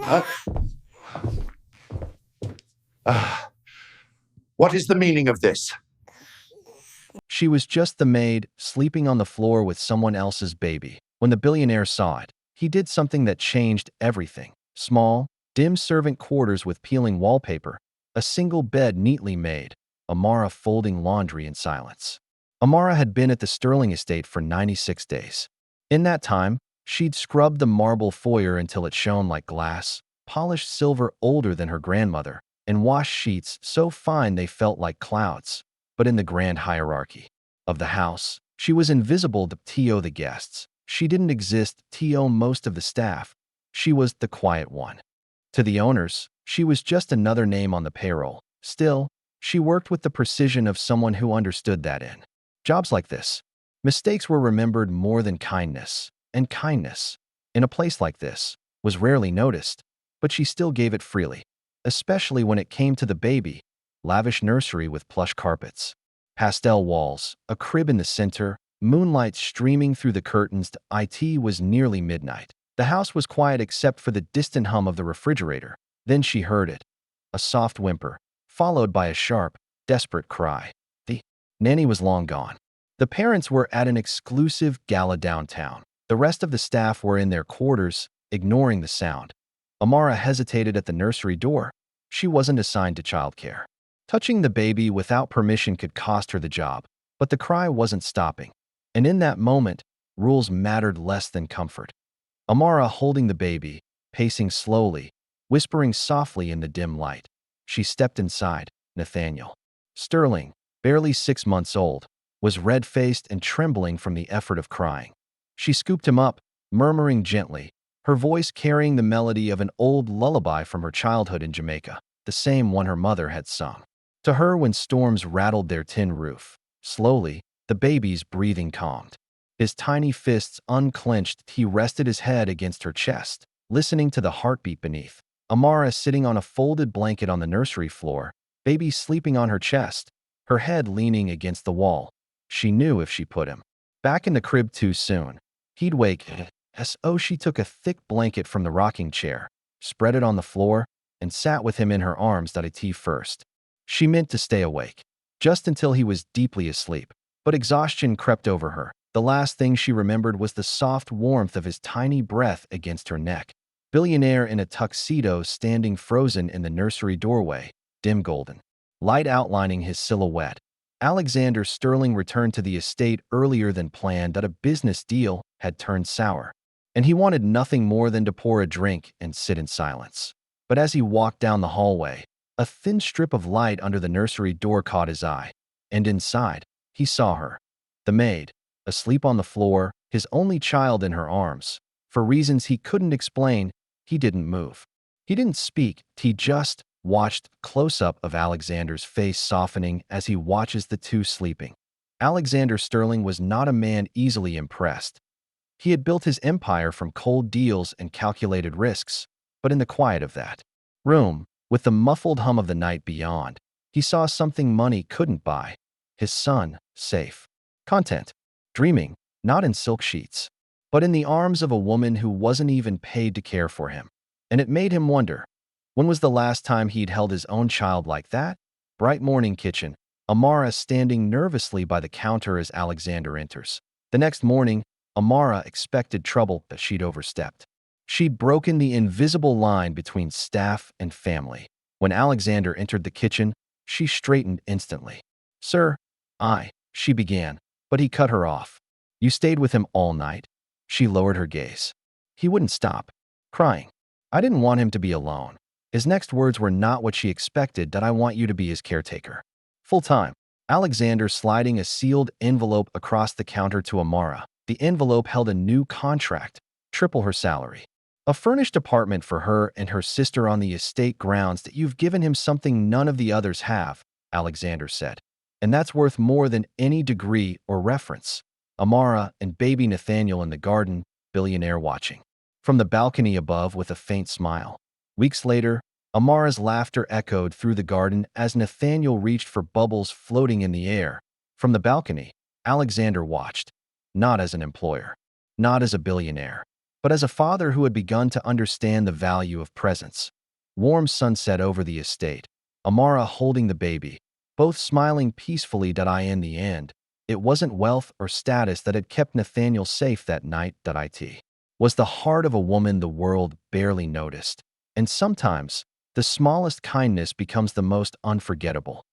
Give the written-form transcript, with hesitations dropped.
Huh? Ah, what is the meaning of this? She was just the maid, sleeping on the floor with someone else's baby. When the billionaire saw it, he did something that changed everything. Small, dim servant quarters with peeling wallpaper, a single bed neatly made, Amara folding laundry in silence. Amara had been at the Sterling estate for 96 days. In that time, she'd scrubbed the marble foyer until it shone like glass, polished silver older than her grandmother, and washed sheets so fine they felt like clouds. But in the grand hierarchy of the house, she was invisible to the guests. She didn't exist to most of the staff. She was the quiet one. To the owners, she was just another name on the payroll. Still, she worked with the precision of someone who understood that in jobs like this, mistakes were remembered more than kindness, and kindness, in a place like this, was rarely noticed, but she still gave it freely, especially when it came to the baby. Lavish nursery with plush carpets, pastel walls, a crib in the center, moonlight streaming through the curtains. It was nearly midnight. The house was quiet except for the distant hum of the refrigerator. Then she heard it, a soft whimper, followed by a sharp, desperate cry. The nanny was long gone. The parents were at an exclusive gala downtown. The rest of the staff were in their quarters, ignoring the sound. Amara hesitated at the nursery door. She wasn't assigned to childcare. Touching the baby without permission could cost her the job, but the cry wasn't stopping. And in that moment, rules mattered less than comfort. Amara holding the baby, pacing slowly, whispering softly in the dim light. She stepped inside. Nathaniel Sterling, barely 6 months old, was red-faced and trembling from the effort of crying. She scooped him up, murmuring gently, her voice carrying the melody of an old lullaby from her childhood in Jamaica, the same one her mother had sung to her when storms rattled their tin roof. Slowly, the baby's breathing calmed. His tiny fists unclenched, he rested his head against her chest, listening to the heartbeat beneath. Amara sitting on a folded blanket on the nursery floor, baby sleeping on her chest, her head leaning against the wall. She knew if she put him back in the crib too soon, he'd wake. So she took a thick blanket from the rocking chair, spread it on the floor, and sat with him in her arms. At first, she meant to stay awake, just until he was deeply asleep. But exhaustion crept over her. The last thing she remembered was the soft warmth of his tiny breath against her neck. Billionaire in a tuxedo standing frozen in the nursery doorway, dim golden light outlining his silhouette. Alexander Sterling returned to the estate earlier than planned. That a business deal had turned sour, and he wanted nothing more than to pour a drink and sit in silence. But as he walked down the hallway, a thin strip of light under the nursery door caught his eye, and inside, he saw her, the maid, asleep on the floor, his only child in her arms. For reasons he couldn't explain, he didn't move. He didn't speak, he just watched. Close-up of Alexander's face softening as he watches the two sleeping. Alexander Sterling was not a man easily impressed. He had built his empire from cold deals and calculated risks, but in the quiet of that room, with the muffled hum of the night beyond, he saw something money couldn't buy. His son, safe, content, dreaming, not in silk sheets, but in the arms of a woman who wasn't even paid to care for him. And it made him wonder, when was the last time he'd held his own child like that? Bright morning kitchen, Amara standing nervously by the counter as Alexander enters. The next morning, Amara expected trouble that she'd overstepped. She'd broken the invisible line between staff and family. When Alexander entered the kitchen, she straightened instantly. "Sir, she began, but he cut her off. "You stayed with him all night?" She lowered her gaze. He wouldn't stop, crying. "I didn't want him to be alone." His next words were not what she expected. "That I want you to be his caretaker. Full time." Alexander sliding a sealed envelope across the counter to Amara. The envelope held a new contract, triple her salary. "A furnished apartment for her and her sister on the estate grounds. That you've given him something none of the others have," Alexander said. "And that's worth more than any degree or reference." Amara and baby Nathaniel in the garden, billionaire watching from the balcony above with a faint smile. Weeks later, Amara's laughter echoed through the garden as Nathaniel reached for bubbles floating in the air. From the balcony, Alexander watched, not as an employer, not as a billionaire, but as a father who had begun to understand the value of presence. Warm sunset over the estate, Amara holding the baby, both smiling peacefully. In the end, it wasn't wealth or status that had kept Nathaniel safe that night. It was the heart of a woman the world barely noticed. And sometimes, the smallest kindness becomes the most unforgettable.